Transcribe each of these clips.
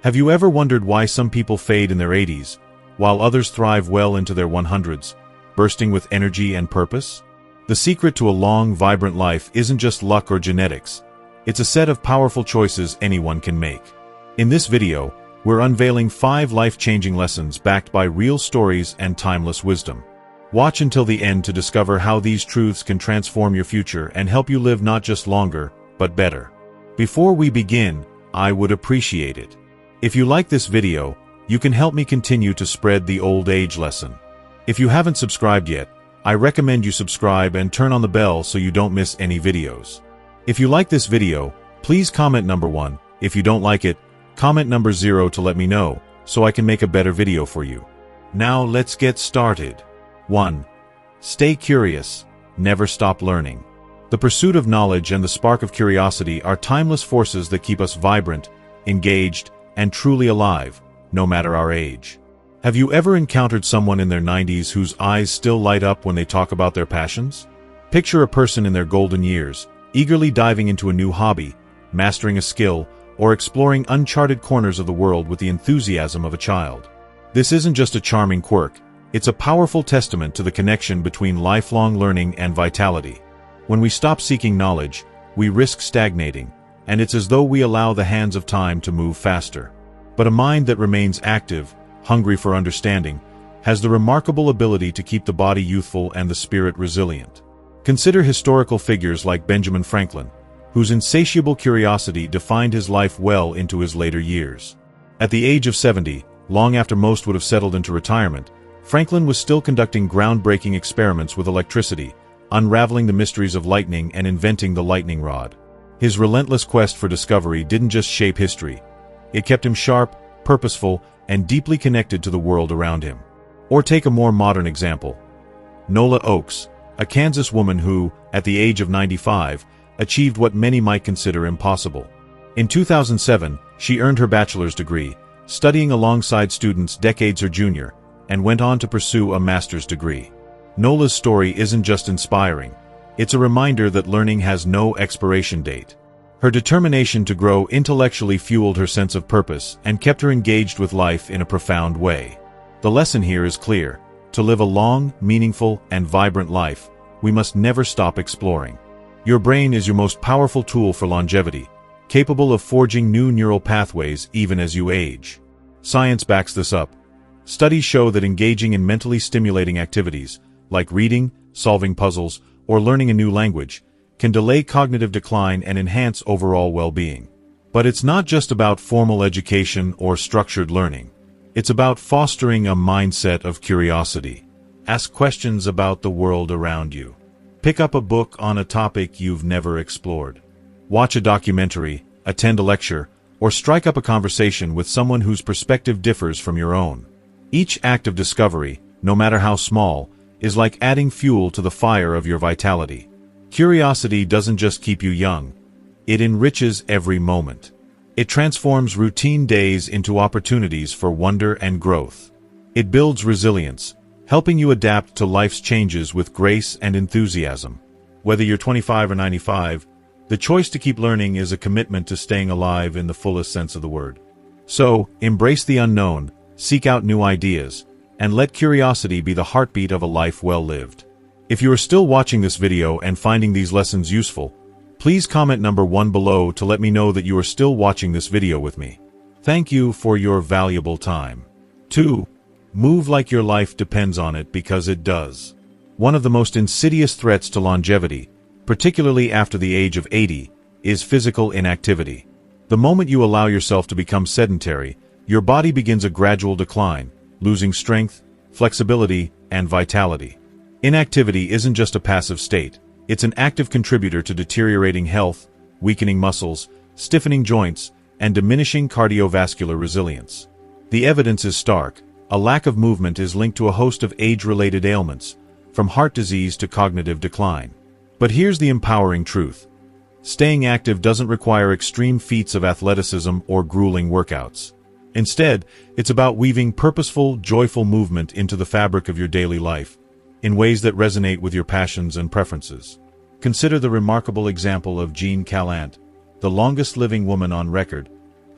Have you ever wondered why some people fade in their 80s, while others thrive well into their 100s, bursting with energy and purpose? The secret to a long, vibrant life isn't just luck or genetics. It's a set of powerful choices anyone can make. In this video, we're unveiling 5 life-changing lessons backed by real stories and timeless wisdom. Watch until the end to discover how these truths can transform your future and help you live not just longer, but better. Before we begin, I would appreciate it if you like this video, you can help me continue to spread the old age lesson. If you haven't subscribed yet, I recommend you subscribe and turn on the bell so you don't miss any videos. If you like this video, please comment number 1. If you don't like it, comment number 0 to let me know, so I can make a better video for you. Now let's get started. 1. Stay curious. Never stop learning. The pursuit of knowledge and the spark of curiosity are timeless forces that keep us vibrant, engaged, and truly alive, no matter our age. Have you ever encountered someone in their 90s whose eyes still light up when they talk about their passions? Picture a person in their golden years, eagerly diving into a new hobby, mastering a skill, or exploring uncharted corners of the world with the enthusiasm of a child. This isn't just a charming quirk, it's a powerful testament to the connection between lifelong learning and vitality. When we stop seeking knowledge, we risk stagnating, and it's as though we allow the hands of time to move faster. But a mind that remains active, hungry for understanding, has the remarkable ability to keep the body youthful and the spirit resilient. Consider historical figures like Benjamin Franklin, whose insatiable curiosity defined his life well into his later years. At the age of 70, long after most would have settled into retirement, Franklin was still conducting groundbreaking experiments with electricity, unraveling the mysteries of lightning and inventing the lightning rod. His relentless quest for discovery didn't just shape history. It kept him sharp, purposeful, and deeply connected to the world around him. Or take a more modern example. Nola Oakes, a Kansas woman who, at the age of 95, achieved what many might consider impossible. In 2007, she earned her bachelor's degree, studying alongside students decades her junior, and went on to pursue a master's degree. Nola's story isn't just inspiring. It's a reminder that learning has no expiration date. Her determination to grow intellectually fueled her sense of purpose and kept her engaged with life in a profound way. The lesson here is clear. To live a long, meaningful, and vibrant life, we must never stop exploring. Your brain is your most powerful tool for longevity, capable of forging new neural pathways even as you age. Science backs this up. Studies show that engaging in mentally stimulating activities, like reading, solving puzzles, or learning a new language, can delay cognitive decline and enhance overall well-being. But it's not just about formal education or structured learning. It's about fostering a mindset of curiosity. Ask questions about the world around you. Pick up a book on a topic you've never explored. Watch a documentary, attend a lecture, or strike up a conversation with someone whose perspective differs from your own. Each act of discovery, no matter how small, is like adding fuel to the fire of your vitality. Curiosity doesn't just keep you young. It enriches every moment. It transforms routine days into opportunities for wonder and growth. It builds resilience, helping you adapt to life's changes with grace and enthusiasm. Whether you're 25 or 95, the choice to keep learning is a commitment to staying alive in the fullest sense of the word. So, embrace the unknown, seek out new ideas, and let curiosity be the heartbeat of a life well lived. If you are still watching this video and finding these lessons useful, please comment number 1 below to let me know that you are still watching this video with me. Thank you for your valuable time. 2. Move like your life depends on it, because it does. One of the most insidious threats to longevity, particularly after the age of 80, is physical inactivity. The moment you allow yourself to become sedentary, your body begins a gradual decline, losing strength, flexibility, and vitality. Inactivity isn't just a passive state. It's an active contributor to deteriorating health, weakening muscles, stiffening joints, and diminishing cardiovascular resilience. The evidence is stark. A lack of movement is linked to a host of age-related ailments, from heart disease to cognitive decline. But here's the empowering truth. Staying active doesn't require extreme feats of athleticism or grueling workouts. Instead, it's about weaving purposeful, joyful movement into the fabric of your daily life, in ways that resonate with your passions and preferences. Consider the remarkable example of Jean Calment, the longest-living woman on record,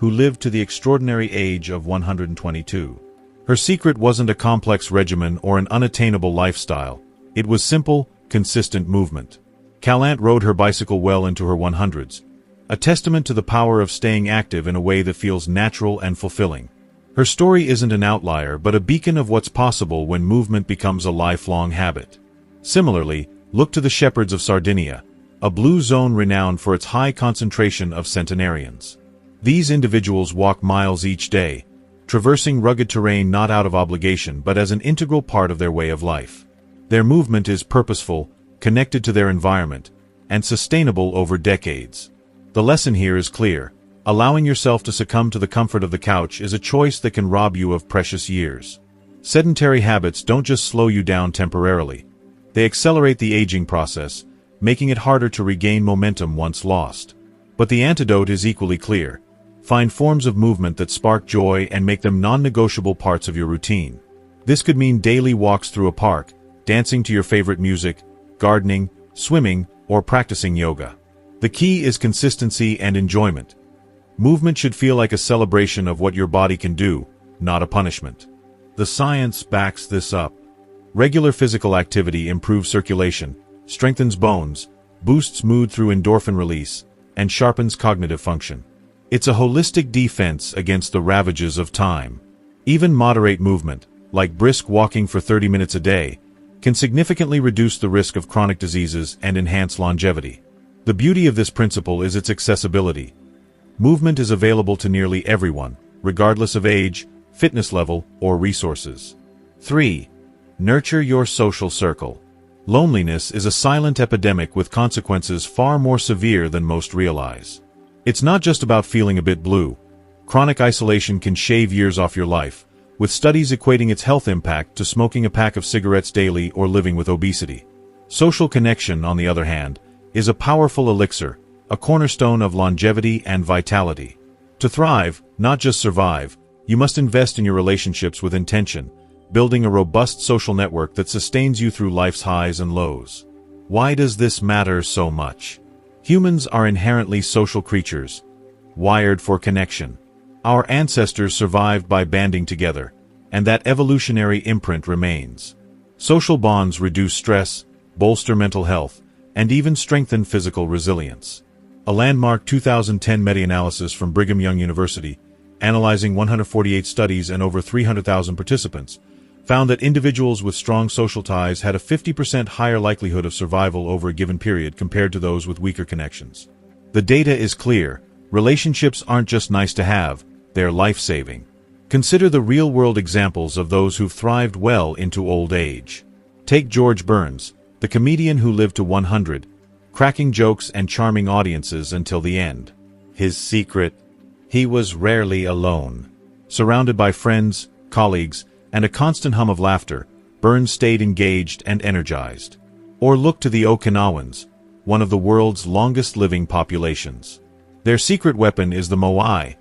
who lived to the extraordinary age of 122. Her secret wasn't a complex regimen or an unattainable lifestyle. It was simple, consistent movement. Callant rode her bicycle well into her 100s, a testament to the power of staying active in a way that feels natural and fulfilling. Her story isn't an outlier, but a beacon of what's possible when movement becomes a lifelong habit. Similarly, look to the shepherds of Sardinia, a blue zone renowned for its high concentration of centenarians. These individuals walk miles each day, traversing rugged terrain not out of obligation but as an integral part of their way of life. Their movement is purposeful, connected to their environment, and sustainable over decades. The lesson here is clear. Allowing yourself to succumb to the comfort of the couch is a choice that can rob you of precious years. Sedentary habits don't just slow you down temporarily. They accelerate the aging process, making it harder to regain momentum once lost. But the antidote is equally clear. Find forms of movement that spark joy and make them non-negotiable parts of your routine. This could mean daily walks through a park, dancing to your favorite music, gardening, swimming, or practicing yoga. The key is consistency and enjoyment. Movement should feel like a celebration of what your body can do, not a punishment. The science backs this up. Regular physical activity improves circulation, strengthens bones, boosts mood through endorphin release, and sharpens cognitive function. It's a holistic defense against the ravages of time. Even moderate movement, like brisk walking for 30 minutes a day, can significantly reduce the risk of chronic diseases and enhance longevity. The beauty of this principle is its accessibility. Movement is available to nearly everyone, regardless of age, fitness level, or resources. 3. Nurture your social circle. Loneliness is a silent epidemic with consequences far more severe than most realize. It's not just about feeling a bit blue. Chronic isolation can shave years off your life, with studies equating its health impact to smoking a pack of cigarettes daily or living with obesity. Social connection, on the other hand, is a powerful elixir, a cornerstone of longevity and vitality. To thrive, not just survive, you must invest in your relationships with intention, building a robust social network that sustains you through life's highs and lows. Why does this matter so much? Humans are inherently social creatures, wired for connection. Our ancestors survived by banding together, and that evolutionary imprint remains. Social bonds reduce stress, bolster mental health, and even strengthen physical resilience. A landmark 2010 meta-analysis from Brigham Young University, analyzing 148 studies and over 300,000 participants, found that individuals with strong social ties had a 50% higher likelihood of survival over a given period compared to those with weaker connections. The data is clear. Relationships aren't just nice to have, they're life-saving. Consider the real-world examples of those who've thrived well into old age. Take George Burns, the comedian who lived to 100, cracking jokes and charming audiences until the end. His secret? He was rarely alone. Surrounded by friends, colleagues, and a constant hum of laughter, Burns stayed engaged and energized. Or look to the Okinawans, one of the world's longest-living populations. Their secret weapon is the moai,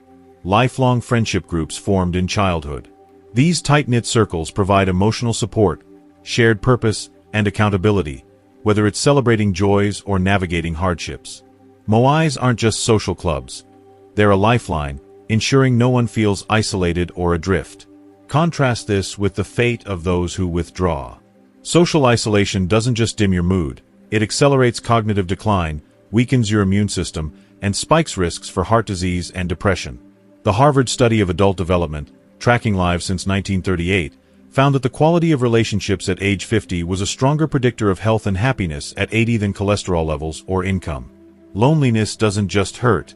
lifelong friendship groups formed in childhood. These tight-knit circles provide emotional support, shared purpose, and accountability, whether it's celebrating joys or navigating hardships. Moais aren't just social clubs. They're a lifeline, ensuring no one feels isolated or adrift. Contrast this with the fate of those who withdraw. Social isolation doesn't just dim your mood, it accelerates cognitive decline, weakens your immune system, and spikes risks for heart disease and depression. The Harvard study of adult development, tracking lives since 1938, found that the quality of relationships at age 50 was a stronger predictor of health and happiness at 80 than cholesterol levels or income. Loneliness doesn't just hurt,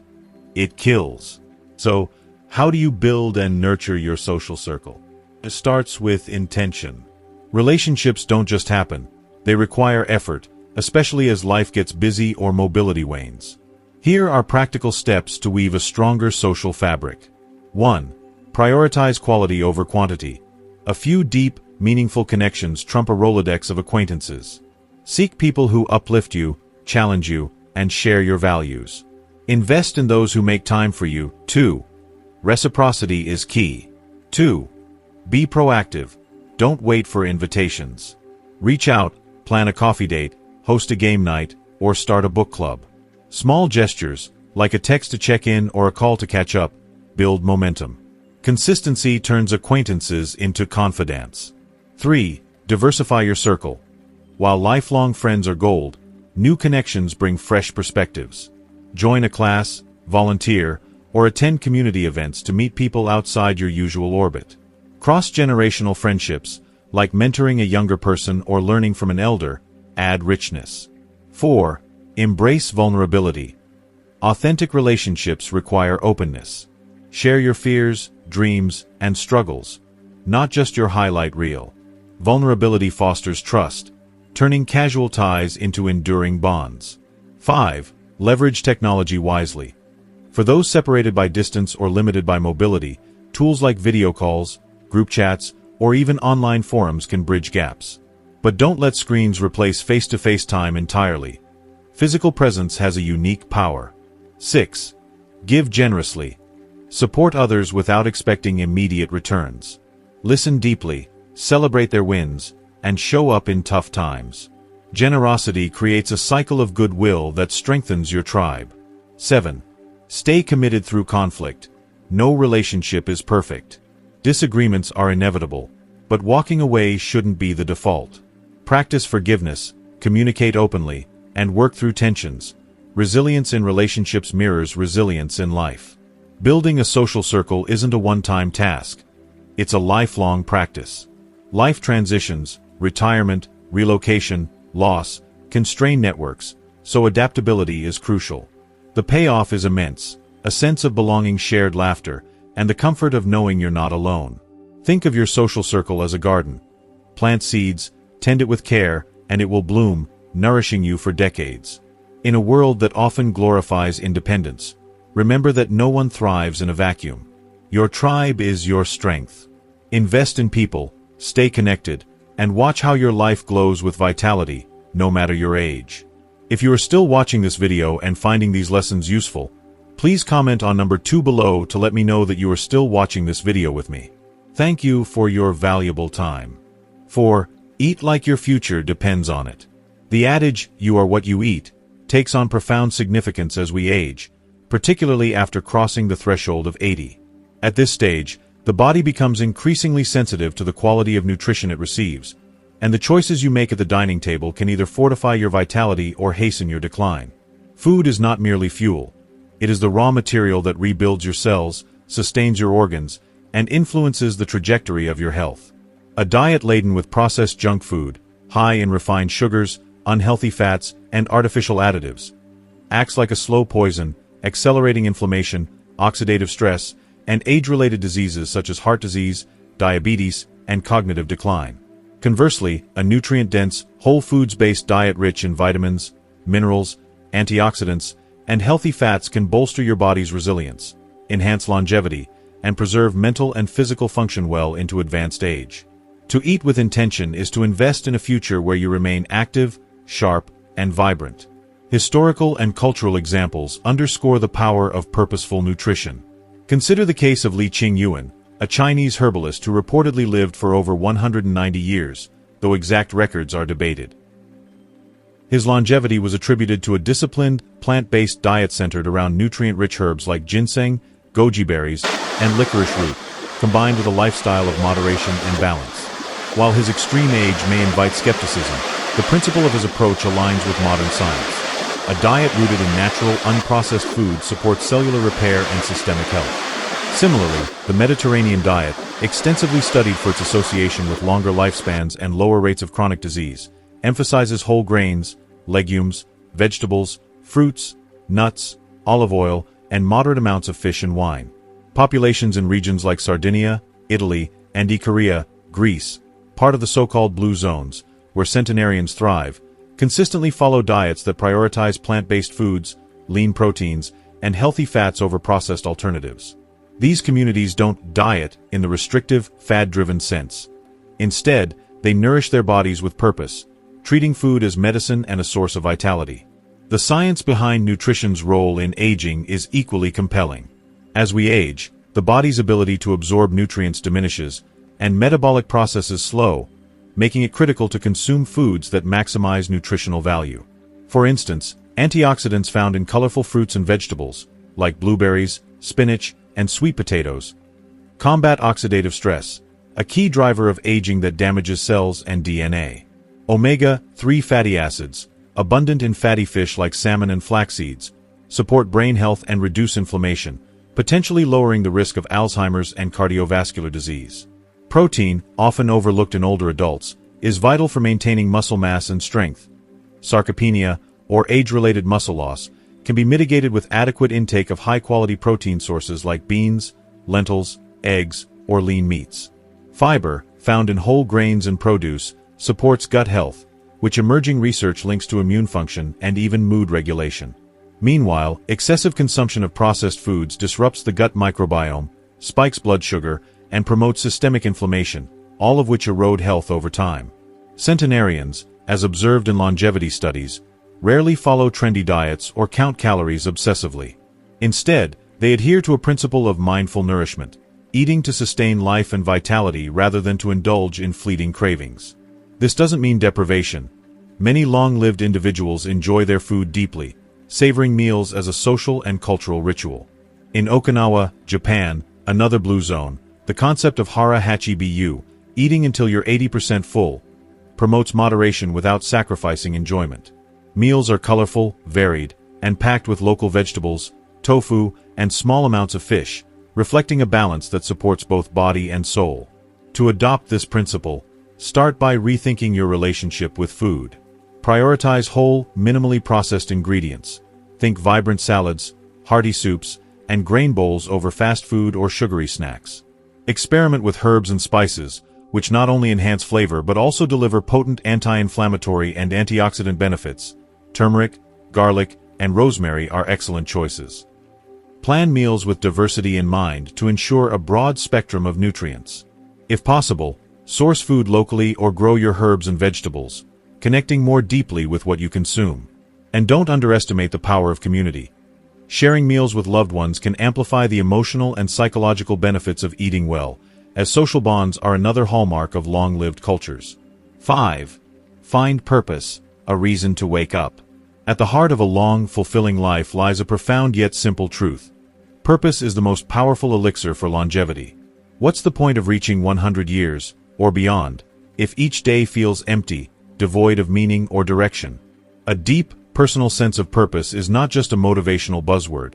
it kills. So, how do you build and nurture your social circle? It starts with intention. Relationships don't just happen. They require effort, especially as life gets busy or mobility wanes. Here are practical steps to weave a stronger social fabric. 1. Prioritize quality over quantity. A few deep, meaningful connections trump a Rolodex of acquaintances. Seek people who uplift you, challenge you, and share your values. Invest in those who make time for you. 2. Reciprocity is key. 2. Be proactive. Don't wait for invitations. Reach out, plan a coffee date, host a game night, or start a book club. Small gestures, like a text to check in or a call to catch up, build momentum. Consistency turns acquaintances into confidants. 3. Diversify your circle. While lifelong friends are gold, new connections bring fresh perspectives. Join a class, volunteer, or attend community events to meet people outside your usual orbit. Cross-generational friendships, like mentoring a younger person or learning from an elder, add richness. 4. Embrace vulnerability. Authentic relationships require openness. Share your fears, dreams, and struggles, not just your highlight reel. Vulnerability fosters trust, turning casual ties into enduring bonds. 5. Leverage technology wisely. For those separated by distance or limited by mobility, tools like video calls, group chats, or even online forums can bridge gaps. But don't let screens replace face-to-face time entirely. Physical presence has a unique power. 6. Give generously. Support others without expecting immediate returns. Listen deeply, celebrate their wins, and show up in tough times. Generosity creates a cycle of goodwill that strengthens your tribe. 7. Stay committed through conflict. No relationship is perfect. Disagreements are inevitable, but walking away shouldn't be the default. Practice forgiveness, communicate openly, and work through tensions. Resilience in relationships mirrors resilience in life. Building a social circle isn't a one-time task. It's a lifelong practice. Life transitions, retirement, relocation, loss, can strain networks, so adaptability is crucial. The payoff is immense, a sense of belonging, shared laughter, and the comfort of knowing you're not alone. Think of your social circle as a garden. Plant seeds, tend it with care, and it will bloom, nourishing you for decades. In a world that often glorifies independence, remember that no one thrives in a vacuum. Your tribe is your strength. Invest in people, stay connected, and watch how your life glows with vitality, no matter your age. If you are still watching this video and finding these lessons useful, please comment on number 2 below to let me know that you are still watching this video with me. Thank you for your valuable time. 4. Eat like your future depends on it. The adage, "you are what you eat," takes on profound significance as we age, particularly after crossing the threshold of 80. At this stage, the body becomes increasingly sensitive to the quality of nutrition it receives, and the choices you make at the dining table can either fortify your vitality or hasten your decline. Food is not merely fuel. It is the raw material that rebuilds your cells, sustains your organs, and influences the trajectory of your health. A diet laden with processed junk food, high in refined sugars, unhealthy fats, and artificial additives, acts like a slow poison, accelerating inflammation, oxidative stress, and age-related diseases such as heart disease, diabetes, and cognitive decline. Conversely, a nutrient-dense, whole foods-based diet rich in vitamins, minerals, antioxidants, and healthy fats can bolster your body's resilience, enhance longevity, and preserve mental and physical function well into advanced age. To eat with intention is to invest in a future where you remain active, sharp, and vibrant. Historical and cultural examples underscore the power of purposeful nutrition. Consider the case of Li Qingyuan, a Chinese herbalist who reportedly lived for over 190 years, though exact records are debated. His longevity was attributed to a disciplined, plant-based diet centered around nutrient-rich herbs like ginseng, goji berries, and licorice root, combined with a lifestyle of moderation and balance. While his extreme age may invite skepticism, the principle of his approach aligns with modern science. A diet rooted in natural, unprocessed food supports cellular repair and systemic health. Similarly, the Mediterranean diet, extensively studied for its association with longer lifespans and lower rates of chronic disease, emphasizes whole grains, legumes, vegetables, fruits, nuts, olive oil, and moderate amounts of fish and wine. Populations in regions like Sardinia, Italy, and Icaria, Greece, part of the so-called blue zones, where centenarians thrive, consistently follow diets that prioritize plant-based foods, lean proteins, and healthy fats over processed alternatives. These communities don't diet in the restrictive, fad-driven sense. Instead, they nourish their bodies with purpose, treating food as medicine and a source of vitality. The science behind nutrition's role in aging is equally compelling. As we age, the body's ability to absorb nutrients diminishes, and metabolic processes slow, making it critical to consume foods that maximize nutritional value. For instance, antioxidants found in colorful fruits and vegetables, like blueberries, spinach, and sweet potatoes. Combat oxidative stress, a key driver of aging that damages cells and DNA. Omega-3 fatty acids, abundant in fatty fish like salmon and flax seeds, support brain health and reduce inflammation, potentially lowering the risk of Alzheimer's and cardiovascular disease. Protein, often overlooked in older adults, is vital for maintaining muscle mass and strength. Sarcopenia, or age-related muscle loss, can be mitigated with adequate intake of high-quality protein sources like beans, lentils, eggs, or lean meats. Fiber, found in whole grains and produce, supports gut health, which emerging research links to immune function and even mood regulation. Meanwhile, excessive consumption of processed foods disrupts the gut microbiome, spikes blood sugar, and promotes systemic inflammation, all of which erode health over time. Centenarians, as observed in longevity studies, rarely follow trendy diets or count calories obsessively. Instead, they adhere to a principle of mindful nourishment, eating to sustain life and vitality rather than to indulge in fleeting cravings. This doesn't mean deprivation. Many long-lived individuals enjoy their food deeply, savoring meals as a social and cultural ritual. In Okinawa, Japan, another blue zone, the concept of hara hachi bu, eating until you're 80% full, promotes moderation without sacrificing enjoyment. Meals are colorful, varied, and packed with local vegetables, tofu, and small amounts of fish, reflecting a balance that supports both body and soul. To adopt this principle, start by rethinking your relationship with food. Prioritize whole, minimally processed ingredients. Think vibrant salads, hearty soups, and grain bowls over fast food or sugary snacks. Experiment with herbs and spices, which not only enhance flavor but also deliver potent anti-inflammatory and antioxidant benefits. Turmeric, garlic, and rosemary are excellent choices. Plan meals with diversity in mind to ensure a broad spectrum of nutrients. If possible, source food locally or grow your herbs and vegetables, connecting more deeply with what you consume. And don't underestimate the power of community. Sharing meals with loved ones can amplify the emotional and psychological benefits of eating well, as social bonds are another hallmark of long-lived cultures. 5. Find purpose, a reason to wake up. At the heart of a long, fulfilling life lies a profound yet simple truth. Purpose is the most powerful elixir for longevity. What's the point of reaching 100 years, or beyond, if each day feels empty, devoid of meaning or direction? A deep, personal sense of purpose is not just a motivational buzzword.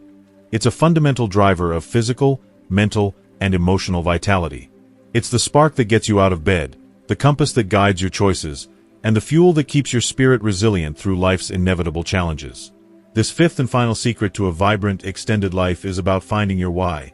It's a fundamental driver of physical, mental, and emotional vitality. It's the spark that gets you out of bed, the compass that guides your choices, and the fuel that keeps your spirit resilient through life's inevitable challenges. This fifth and final secret to a vibrant, extended life is about finding your why.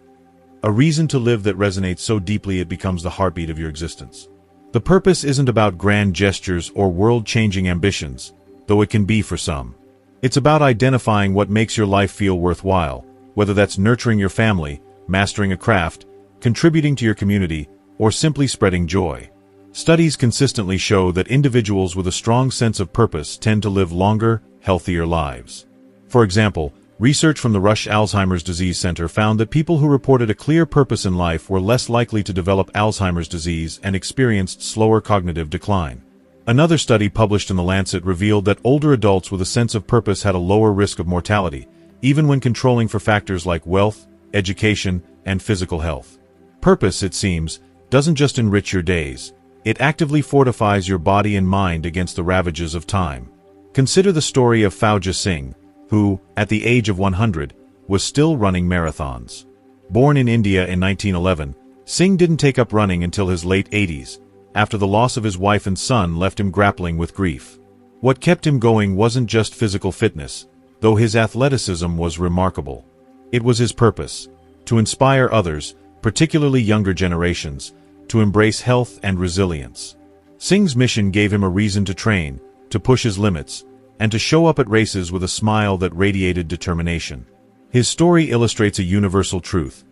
A reason to live that resonates so deeply it becomes the heartbeat of your existence. The purpose isn't about grand gestures or world-changing ambitions, though it can be for some. It's about identifying what makes your life feel worthwhile, whether that's nurturing your family, mastering a craft, contributing to your community, or simply spreading joy. Studies consistently show that individuals with a strong sense of purpose tend to live longer, healthier lives. For example, research from the Rush Alzheimer's Disease Center found that people who reported a clear purpose in life were less likely to develop Alzheimer's disease and experienced slower cognitive decline. Another study published in The Lancet revealed that older adults with a sense of purpose had a lower risk of mortality, even when controlling for factors like wealth, education, and physical health. Purpose, it seems, doesn't just enrich your days. It actively fortifies your body and mind against the ravages of time. Consider the story of Fauja Singh, who, at the age of 100, was still running marathons. Born in India in 1911, Singh didn't take up running until his late 80s, after the loss of his wife and son left him grappling with grief. What kept him going wasn't just physical fitness, though his athleticism was remarkable. It was his purpose, to inspire others, particularly younger generations, to embrace health and resilience. Singh's mission gave him a reason to train, to push his limits, and to show up at races with a smile that radiated determination. His story illustrates a universal truth.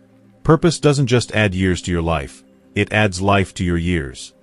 Purpose doesn't just add years to your life, it adds life to your years.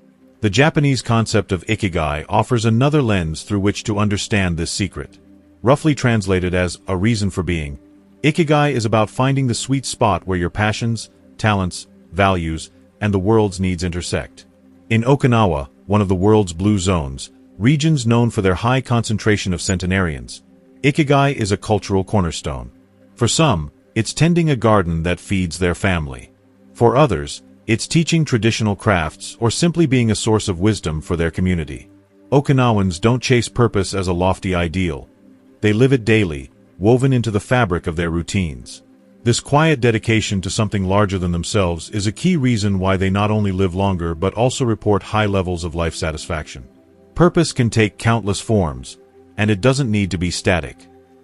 The Japanese concept of ikigai offers another lens through which to understand this secret. Roughly translated as a reason for being, ikigai is about finding the sweet spot where your passions, talents, values, and the world's needs intersect. In Okinawa, one of the world's blue zones, regions known for their high concentration of centenarians, ikigai is a cultural cornerstone. For some, it's tending a garden that feeds their family. For others, it's teaching traditional crafts or simply being a source of wisdom for their community. Okinawans don't chase purpose as a lofty ideal. They live it daily, woven into the fabric of their routines. This quiet dedication to something larger than themselves is a key reason why they not only live longer but also report high levels of life satisfaction. Purpose can take countless forms, and it doesn't need to be static.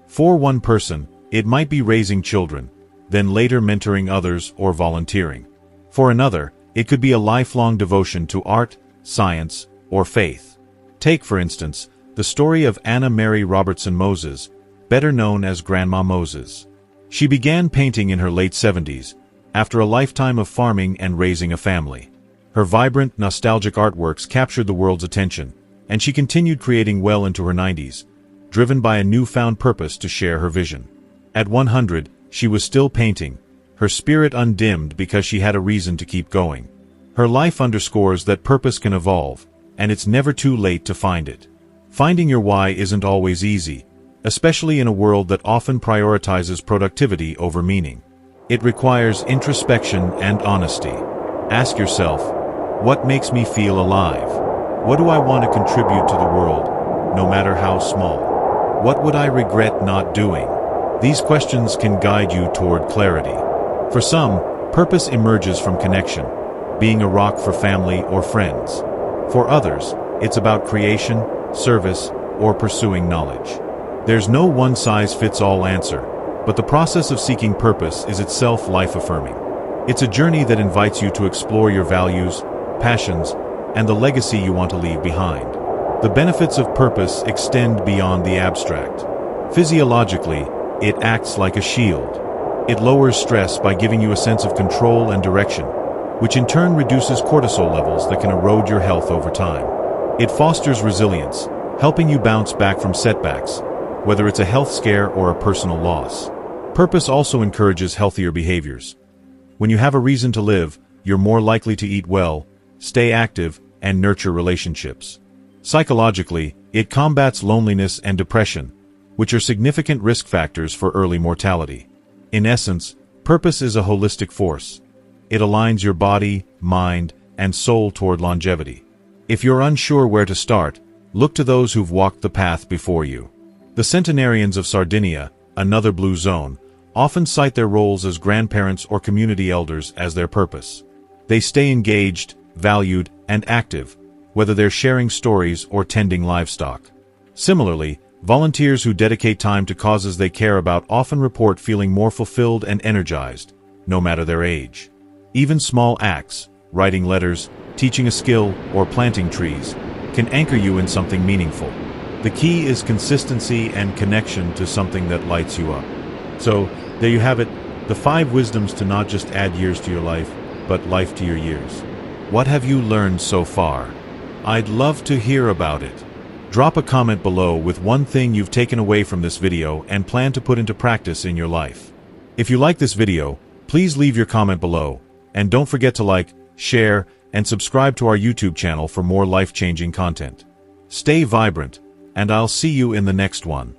For one person, it might be raising children, then later mentoring others or volunteering. For another, it could be a lifelong devotion to art, science, or faith. Take, for instance, the story of Anna Mary Robertson Moses, better known as Grandma Moses. She began painting in her late 70s, after a lifetime of farming and raising a family. Her vibrant, nostalgic artworks captured the world's attention, and she continued creating well into her 90s, driven by a newfound purpose to share her vision. At 100, she was still painting, her spirit undimmed because she had a reason to keep going. Her life underscores that purpose can evolve, and it's never too late to find it. Finding your why isn't always easy, especially in a world that often prioritizes productivity over meaning. It requires introspection and honesty. Ask yourself, what makes me feel alive? What do I want to contribute to the world, no matter how small? What would I regret not doing? These questions can guide you toward clarity. For some, purpose emerges from connection, being a rock for family or friends. For others, it's about creation, service, or pursuing knowledge. There's no one-size-fits-all answer, but the process of seeking purpose is itself life-affirming. It's a journey that invites you to explore your values, passions, and the legacy you want to leave behind. The benefits of purpose extend beyond the abstract. Physiologically, it acts like a shield. It lowers stress by giving you a sense of control and direction, which in turn reduces cortisol levels that can erode your health over time. It fosters resilience, helping you bounce back from setbacks, whether it's a health scare or a personal loss. Purpose also encourages healthier behaviors. When you have a reason to live, you're more likely to eat well, stay active, and nurture relationships. Psychologically, it combats loneliness and depression, which are significant risk factors for early mortality. In essence, purpose is a holistic force. It aligns your body, mind, and soul toward longevity. If you're unsure where to start, look to those who've walked the path before you. The centenarians of Sardinia, another blue zone, often cite their roles as grandparents or community elders as their purpose. They stay engaged, valued, and active, whether they're sharing stories or tending livestock. Similarly, volunteers who dedicate time to causes they care about often report feeling more fulfilled and energized, no matter their age. Even small acts, writing letters, teaching a skill, or planting trees, can anchor you in something meaningful. The key is consistency and connection to something that lights you up. So, there you have it, the 5 wisdoms to not just add years to your life, but life to your years. What have you learned so far? I'd love to hear about it. Drop a comment below with one thing you've taken away from this video and plan to put into practice in your life. If you like this video, please leave your comment below, and don't forget to like, share, and subscribe to our YouTube channel for more life-changing content. Stay vibrant, and I'll see you in the next one.